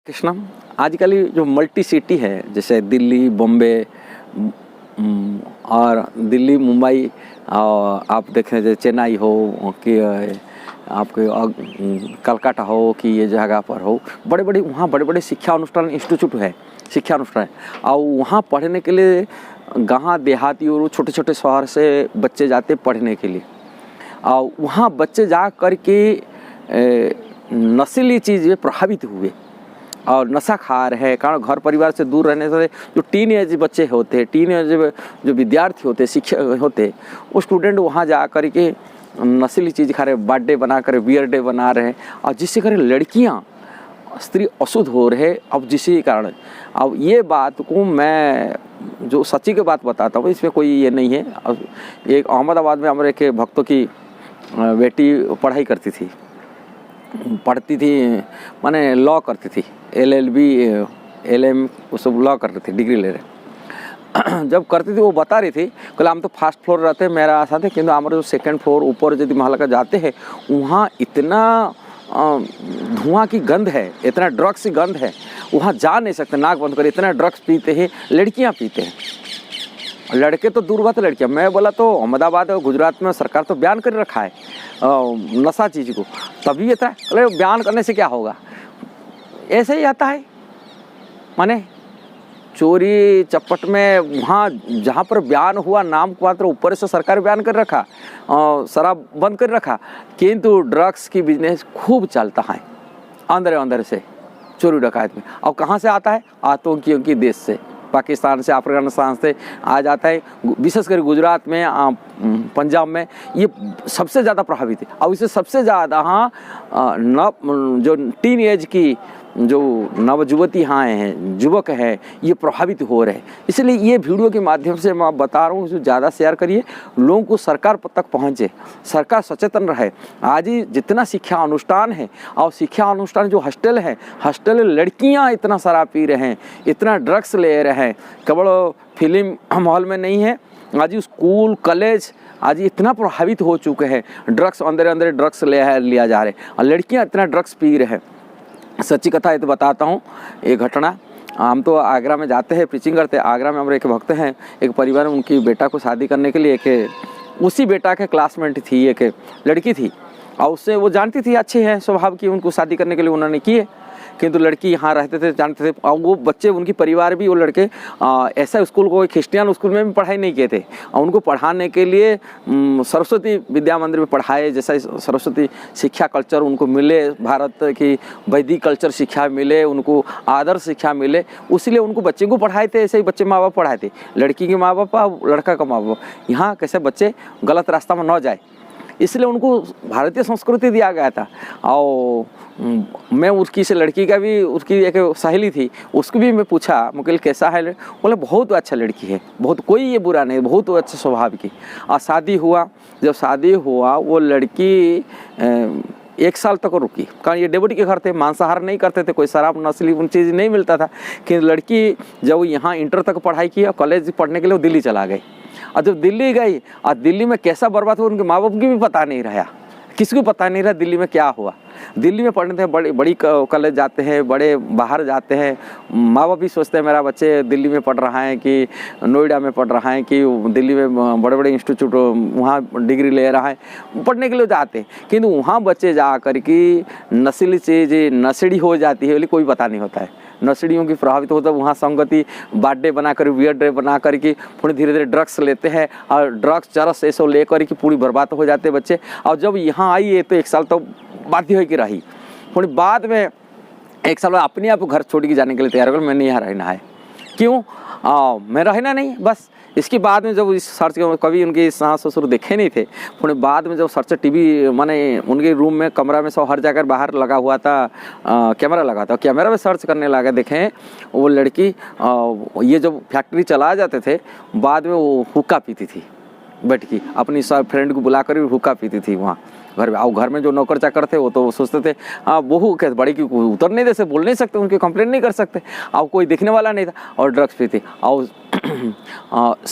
कृष्णा, आजकल ये जो मल्टी सिटी है जैसे दिल्ली, बॉम्बे और दिल्ली, मुंबई और आप देखें जैसे चेन्नई हो कि आपके कलकत्ता हो कि ये जगह पर हो, बड़े बड़े वहाँ बड़े बड़े शिक्षा अनुष्ठान इंस्टीट्यूट है, शिक्षा अनुष्ठान है। और वहाँ पढ़ने के लिए गाँव देहाती और छोटे छोटे शहर से बच्चे जाते पढ़ने के लिए। और वहाँ बच्चे जा कर के नशीली चीज़ें प्रभावित हुए और नशा खा रहे हैं। कारण घर परिवार से दूर रहने से जो टीन एज बच्चे होते हैं, टीन एज जो विद्यार्थी होते, शिक्षक होते, वो स्टूडेंट वहाँ जा कर के नशीली चीज़ खा रहे, बर्थडे बना कर बियर डे बना रहे हैं और जिससे करे लड़कियाँ स्त्री अशुद्ध हो रहे। अब जिसके कारण अब ये बात को मैं जो सच्ची की बात बताता हूँ, इसमें कोई ये नहीं है। अब एक अहमदाबाद में हमारे एक भक्तों की बेटी पढ़ाई करती थी, पढ़ती थी माने लॉ करती थी, LLB LM वो सब लॉ कर रही थी, डिग्री ले रहे। जब करती थी वो बता रही थी, कल हम तो फर्स्ट फ्लोर रहते मेरा आशा थे, किंतु हमारे जो सेकंड फ्लोर ऊपर यदि महल का जाते हैं वहाँ इतना धुआं की गंध है, इतना ड्रग्स की गंध है, वहाँ जा नहीं सकते, नाक बंद कर, इतना ड्रग्स पीते हैं, लड़कियाँ पीते हैं। लड़के तो दूर बात, लड़कियाँ। मैं बोला तो अहमदाबाद और गुजरात में सरकार तो बयान कर रखा है नशा चीज़ को, तभी ये था। अरे बयान करने से क्या होगा, ऐसे ही आता है। माने चोरी चपट में वहाँ जहाँ पर बयान हुआ नाम मात्र, ऊपर से सरकार बयान कर रखा, शराब बंद कर रखा, किंतु ड्रग्स की बिजनेस खूब चलता है अंदर अंदर से, चोरी डकायत में। और कहाँ से आता है, आतंकियों की देश से, पाकिस्तान से, अफगानिस्तान से आ जाता है। विशेषकर गुजरात में, पंजाब में ये सबसे ज़्यादा प्रभावित है। और इससे सबसे ज़्यादा हाँ जो टीन एज की जो नवजुवती हाँ हैं, युवक हैं, ये प्रभावित हो रहे हैं। इसलिए ये वीडियो के माध्यम से मैं बता रहा हूँ, इसको ज़्यादा शेयर करिए, लोगों को सरकार तक पहुँचे, सरकार सचेतन रहे। आज ही जितना शिक्षा अनुष्ठान है और शिक्षा अनुष्ठान जो हॉस्टल है, हॉस्टल लड़कियाँ इतना शराब पी रहे हैं, इतना ड्रग्स ले रहे हैं, केवल फिल्म हॉल में नहीं है, आज स्कूल कॉलेज आज इतना प्रभावित हो चुके हैं, ड्रग्स अंदर अंदर ड्रग्स लिया जा रहे हैं और लड़कियाँ इतना ड्रग्स पी रहे हैं। सच्ची कथा है तो बताता हूँ, एक घटना। हम तो आगरा में जाते हैं, प्रीचिंग करते हैं। आगरा में हमारे एक भक्त हैं, एक परिवार में उनकी बेटा को शादी करने के लिए एक उसी बेटा के क्लासमेट थी, एक लड़की थी और उससे वो जानती थी अच्छे हैं स्वभाव की, उनको शादी करने के लिए उन्होंने किए। किंतु लड़की यहाँ रहते थे, जानते थे, और वो बच्चे उनकी परिवार भी, वो लड़के ऐसा स्कूल को क्रिश्चियन स्कूल में भी पढ़ाई नहीं किए थे और उनको पढ़ाने के लिए सरस्वती विद्या मंदिर में पढ़ाए। जैसा सरस्वती शिक्षा कल्चर उनको मिले, भारत की वैदिक कल्चर शिक्षा मिले, उनको आदर्श शिक्षा मिले, उसीलिए उनको बच्चे को पढ़ाए थे। ऐसे ही बच्चे माँ बाप पढ़ाए थे, लड़की के माँ बाप और लड़का का माँ बाप। यहाँ कैसे बच्चे गलत रास्ता में न जाए, इसलिए उनको भारतीय संस्कृति दिया गया था। और मैं उसकी से लड़की का भी, उसकी एक सहेली थी, उसको भी मैं पूछा, मुकेल कैसा है, बोले बहुत अच्छा लड़की है, बहुत, कोई ये बुरा नहीं, बहुत अच्छे स्वभाव की। और शादी हुआ, जब शादी हुआ वो लड़की 1 साल तक रुकी, कारण ये डेवटी के घर थे, मांसाहार नहीं करते थे, कोई शराब नस्ली उन चीज़ नहीं मिलता था। कि लड़की जब यहाँ इंटर तक पढ़ाई की और कॉलेज पढ़ने के लिए वो दिल्ली चला गई। और जब दिल्ली गई और दिल्ली में कैसा बर्बाद हुआ उनके माँ बाप की भी पता नहीं रहा, किसी को पता नहीं रहा दिल्ली में क्या हुआ। दिल्ली में पढ़ने थे, बड़ी कॉलेज जाते हैं, बड़े बाहर जाते हैं, माँ बाप भी सोचते हैं मेरा बच्चे दिल्ली में पढ़ रहा है कि नोएडा में पढ़ रहा है कि दिल्ली में बड़े बड़े इंस्टीट्यूट वहाँ डिग्री ले रहा है, पढ़ने के लिए जाते हैं। किंतु वहाँ बच्चे जा कर के नस्ली चीज़ नशेड़ी हो जाती है, कोई पता नहीं होता है। नशेड़ियों की प्रभावित होता है, वहाँ संगति बर्थडे बना कर, वियर डे बना कर के पूरी धीरे धीरे ड्रग्स लेते हैं और ड्रग्स चरस ऐसा ले कर के पूरी बर्बाद हो जाते हैं बच्चे। और जब यहाँ आई है तो 1 साल तो बाध्य होकर रही, फिर बाद में 1 साल अपने आप घर छोड़ के जाने के लिए तैयार हो गया, मैंने यहाँ रहना है। क्यों? मैं रहना नहीं बस। इसके बाद में जब इस सर्च, कभी उनके सास ससुर देखे नहीं थे, फिर बाद में जब सर्च टीवी माने उनके रूम में कमरा में सब हर जगह बाहर लगा हुआ था, कैमरा लगा था, कैमरा में सर्च करने लगा, देखें वो लड़की ये जब फैक्ट्री चला जाते थे, बाद में वो हुक्का पीती थी, बैठ की अपनी सब फ्रेंड को बुला कर हुक्का पीती थी वहाँ घर में। और घर में जो नौकर चाकर थे वो तो सोचते थे बहू कैसे बड़ी की उतर नहीं दे, से बोल नहीं सकते, उनकी कंप्लेंट नहीं कर सकते, और कोई देखने वाला नहीं था, और ड्रग्स पीती और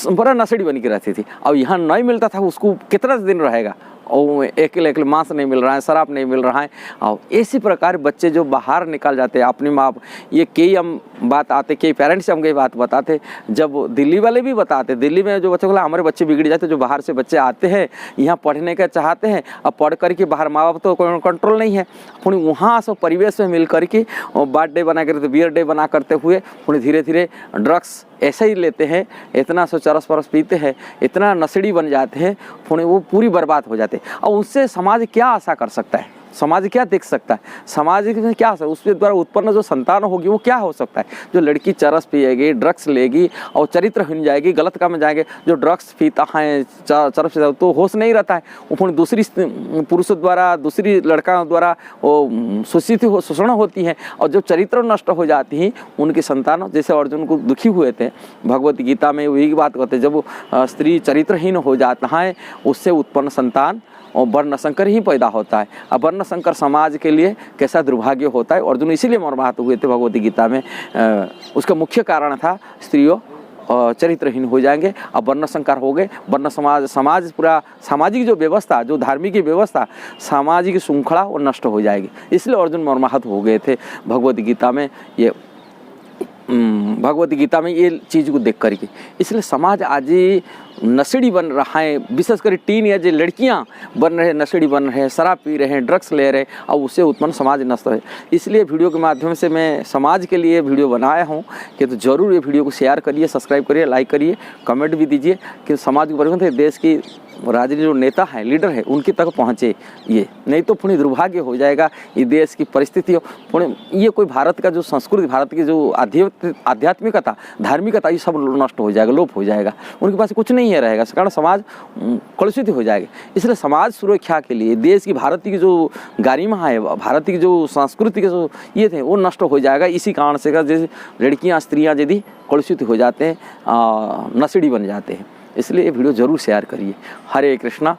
बड़ा नशेड़ी बन के रहती थी। और यहाँ नहीं मिलता था, उसको कितना दिन रहेगा, और एक मांस नहीं मिल रहा है, शराब नहीं मिल रहा है। और इसी प्रकार बच्चे जो बाहर निकल जाते हैं अपनी माँ, ये कई हम बात आते, कई पेरेंट्स हमको ये बात बताते, जब दिल्ली वाले भी बताते, दिल्ली में जो बच्चे बोला हमारे बच्चे बिगड़ जाते, जो बाहर से बच्चे आते हैं यहाँ पढ़ने का चाहते हैं, अब पढ़ करके बाहर माँ बाप तो कोई कंट्रोल नहीं है, पुणे वहाँ सब परिवेश में मिल करके बर्थडे बना करते, बियर डे बना करते हुए पुणे धीरे धीरे ड्रग्स ऐसे ही लेते हैं, इतना सो चरस परस पीते हैं, इतना नशेड़ी बन जाते हैं, पुणे वो पूरी बर्बाद हो जाते हैं। और उससे समाज क्या आशा कर सकता है, समाज क्या देख सकता है, समाज में क्या उसके द्वारा उत्पन्न जो संतान होगी वो क्या हो सकता है। जो लड़की चरस पिएगी, ड्रग्स लेगी और चरित्रहीन जाएगी, गलत काम में जाएंगे, जो ड्रग्स पीता है, चरस तो होश नहीं रहता है, वो दूसरी पुरुषों द्वारा, दूसरी लड़का द्वारा वो शोषण होती है, और जब चरित्र नष्ट हो जाती है उनकी संतान, जैसे अर्जुन को दुखी हुए थे, भगवत गीता में वही बात कहते हैं, जब स्त्री चरित्रहीन हो जाता है उससे उत्पन्न संतान और वर्णशंकर ही पैदा होता है। अब वर्णशंकर समाज के लिए कैसा दुर्भाग्य होता है। अर्जुन इसीलिए मर्माहत हुए थे भगवत गीता में, उसका मुख्य कारण था स्त्रियों चरित्रहीन हो जाएंगे, अब वर्णशंकर हो गए, वर्ण समाज पूरा सामाजिक जो व्यवस्था, जो धार्मिक व्यवस्था, सामाजिक श्रृंखला वो नष्ट हो जाएगी। इसलिए अर्जुन मर्माहत हो गए थे भगवत गीता में, भगवत गीता में ये चीज़ को देख करके। इसलिए समाज आज नशेड़ी बन रहा है, विशेषकर टीन एज लड़कियां बन रहे, नशेड़ी बन रहे हैं, शराब पी रहे हैं, ड्रग्स ले रहे हैं, और उससे उत्पन्न समाज नष्ट है। इसलिए वीडियो के माध्यम से मैं समाज के लिए वीडियो बनाया हूं कि तो ज़रूर ये वीडियो को शेयर करिए, सब्सक्राइब करिए, लाइक करिए, कमेंट भी दीजिए कि समाज के परिवर्तन है, देश की राजनीतिक जो नेता है, लीडर है, उनके तक पहुँचे ये, नहीं तो पुणे दुर्भाग्य हो जाएगा ये देश की परिस्थिति। पुणे ये कोई भारत का जो संस्कृति, भारत की जो आध्यात्मिकता, धार्मिकता, ये सब नष्ट हो जाएगा, लोप हो जाएगा, उनके पास कुछ नहीं है रहेगा, कारण समाज कलुषित हो जाएगा। इसलिए समाज सुरक्षा के लिए, देश की, भारत की जो गरिमा है, भारत की जो संस्कृति के जो ये थे वो नष्ट हो जाएगा। इसी कारण से जैसे लड़कियाँ, स्त्रियाँ यदि कलुषित हो जाते हैं, नशेड़ी बन जाते हैं। इसलिए ये वीडियो ज़रूर शेयर करिए। हरे कृष्णा।